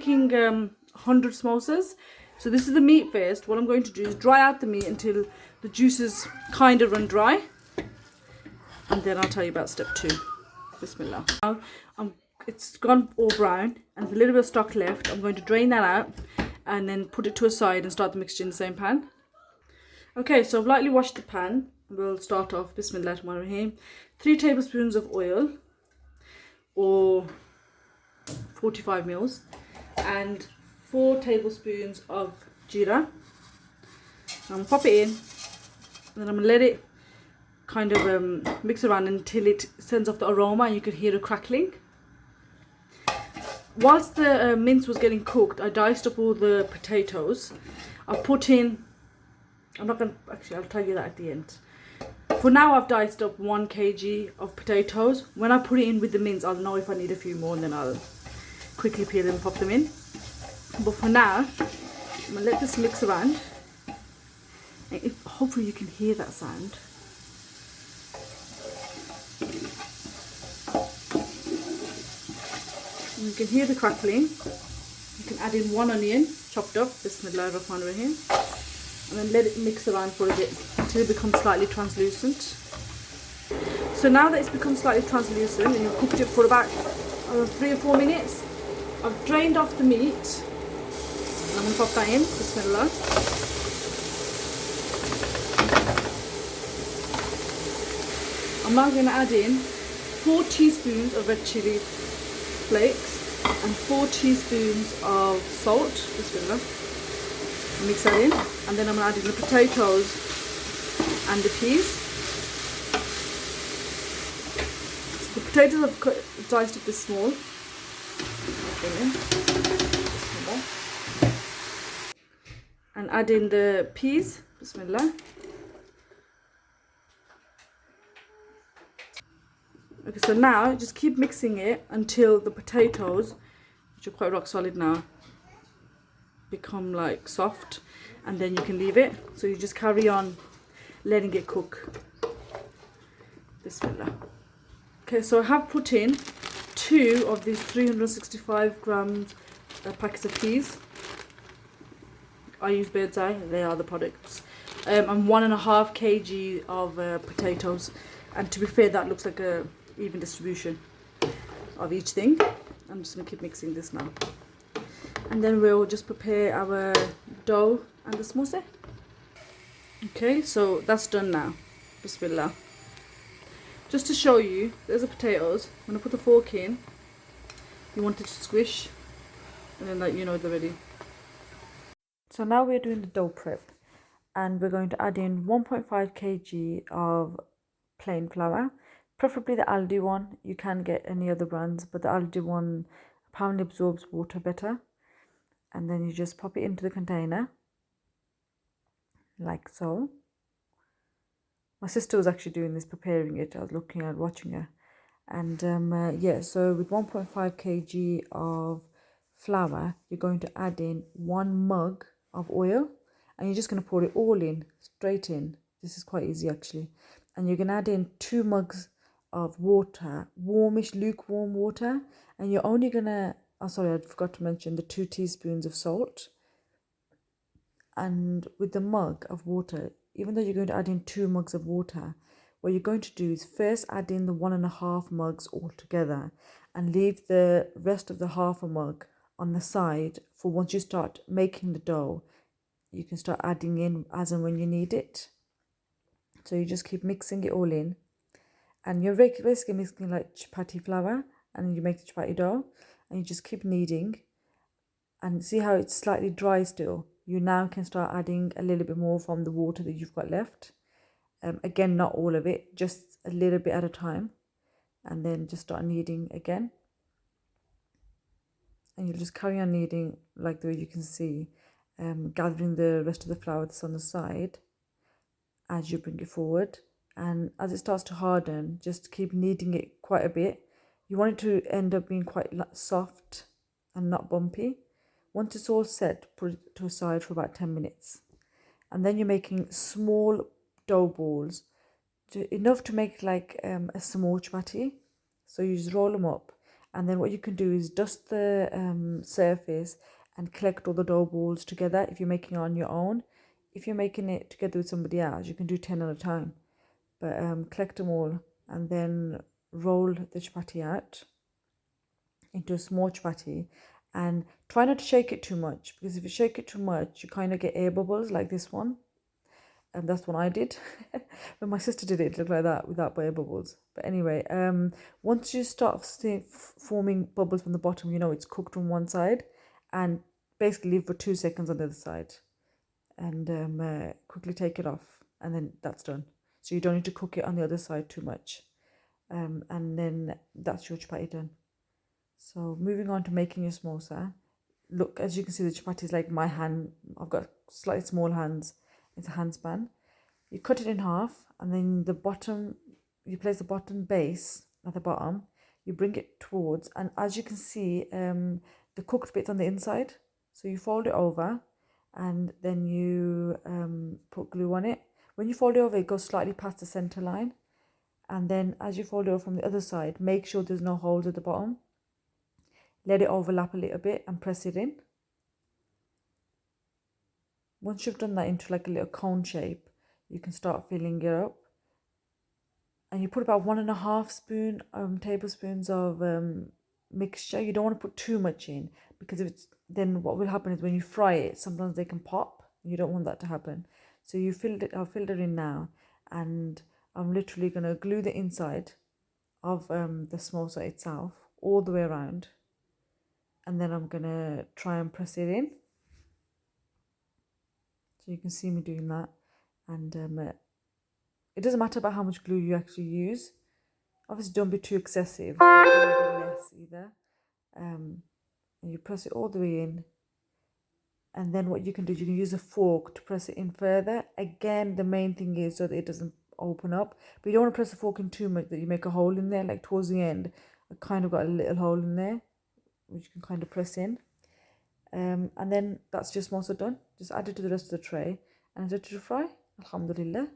making 100 samosas. So this is the meat first. What I'm going to do is dry out the meat until the juices kind of run dry. And then I'll tell you about step 2. Bismillah. Now, it's gone all brown and there's a little bit of stock left. I'm going to drain that out and then put it to a side and start the mixture in the same pan. Okay, so I've lightly washed the pan. We'll start off. Bismillahirrahmanirrahim. 3 tablespoons of oil, or 45 mils, and 4 tablespoons of jeera. I'm going to pop it in, and then I'm going to let it kind of mix around until it sends off the aroma and you could hear a crackling. Whilst the mince was getting cooked, I diced up all the potatoes. I put in, I'm not going to, actually I'll tell you that at the end. For now I've diced up 1 kg of potatoes. When I put it in with the mince, I'll know if I need a few more and then I'll quickly peel them and pop them in. But for now, I'm going to let this mix around. And hopefully you can hear that sound. And you can hear the crackling. You can add in 1 onion, chopped up, Bismillahirrahmanirrahim. And then let it mix around for a bit until it becomes slightly translucent. So now that it's become slightly translucent and you've cooked it for about 3 or 4 minutes, I've drained off the meat. And I'm going to pop that in, Bismillah. I'm now going to add in 4 teaspoons of red chilli flakes and 4 teaspoons of salt, Bismillah. Mix that in, and then I'm going to add in the potatoes and the peas. So the potatoes I've cut, diced up this small. And add in the peas, Bismillah. Okay, so now just keep mixing it until the potatoes, which are quite rock solid now, become like soft, and then you can leave it. So you just carry on letting it cook. Bismillah. Okay, so I have put in 2 of these 365 grams packets of peas. I use Bird's Eye, they are the products. And 1.5 kg of potatoes. And to be fair, that looks like a even distribution of each thing. I'm just going to keep mixing this now. And then we'll just prepare our dough and the samosa. Okay, so that's done now. Bismillah. Just to show you, there's the potatoes. I'm going to put the fork in. You want it to squish, and then that you know they're ready. So now we're doing the dough prep, and we're going to add in 1.5 kg of plain flour, preferably the Aldi one. You can get any other brands, but the Aldi one apparently absorbs water better. And then you just pop it into the container, like so. My sister was actually doing this, preparing it. I was watching her. And yeah, so with 1.5 kg of flour, you're going to add in 1 mug of oil. And you're just going to pour it all in, straight in. This is quite easy actually. And you're going to add in 2 mugs of water, warmish, lukewarm water. And you're only going to, oh sorry, I forgot to mention the 2 teaspoons of salt. And with the mug of water, even though you're going to add in 2 mugs of water, what you're going to do is first add in the 1.5 mugs all together and leave the rest of the half a mug on the side for once you start making the dough. You can start adding in as and when you need it. So you just keep mixing it all in. And you're basically mixing like Chappatti flour, and you make the Chappatti dough, and you just keep kneading. And see how it's slightly dry still. You now can start adding a little bit more from the water that you've got left. Again, not all of it, just a little bit at a time. And then just start kneading again. And you'll just carry on kneading like the way you can see, gathering the rest of the flour that's on the side as you bring it forward. And as it starts to harden, just keep kneading it quite a bit. You want it to end up being quite soft and not bumpy. Once it's all set, put it to a side for about 10 minutes. And then you're making small dough balls, enough to make like a small chapati. So you just roll them up And then what you can do is dust the surface and collect all the dough balls together if you're making it on your own. If you're making it together with somebody else, you can do 10 at a time. But collect them all and then roll the chapati out into a small chapati, and try not to shake it too much, because if you shake it too much, you kind of get air bubbles like this one. And that's what I did. When my sister did it, it looked like that without air bubbles. But anyway, once you start forming bubbles from the bottom, you know it's cooked on one side, and basically leave for 2 seconds on the other side, and quickly take it off, and then that's done. So you don't need to cook it on the other side too much, and then that's your chapati done. So moving on to making your samosa. Look, as you can see, the chapati is like my hand. I've got slightly small hands. It's a handspan. You cut it in half, and then the bottom, you place the bottom base at the bottom. You bring it towards, and as you can see, the cooked bit's on the inside. So you fold it over, and then you put glue on it. When you fold it over, it goes slightly past the center line. And then as you fold it over from the other side, make sure there's no holes at the bottom. Let it overlap a little bit and press it in. Once you've done that into like a little cone shape, you can start filling it up. And you put about 1.5 tablespoons of mixture. You don't want to put too much in, because if it's, then what will happen is when you fry it, sometimes they can pop. You don't want that to happen. So you filled it. I've filled it in now, and I'm literally gonna glue the inside of the samosa itself all the way around, and then I'm gonna try and press it in. So you can see me doing that, and it doesn't matter about how much glue you actually use. Obviously, don't be too excessive, but don't be less either. And you press it all the way in, and then what you can do is you can use a fork to press it in further. Again, the main thing is so that it doesn't open up, but you don't want to press the fork in too much that you make a hole in there. Like towards the end, I kind of got a little hole in there, which you can kind of press in. And then that's just also done. Just add it to the rest of the tray and it's ready to fry. Alhamdulillah.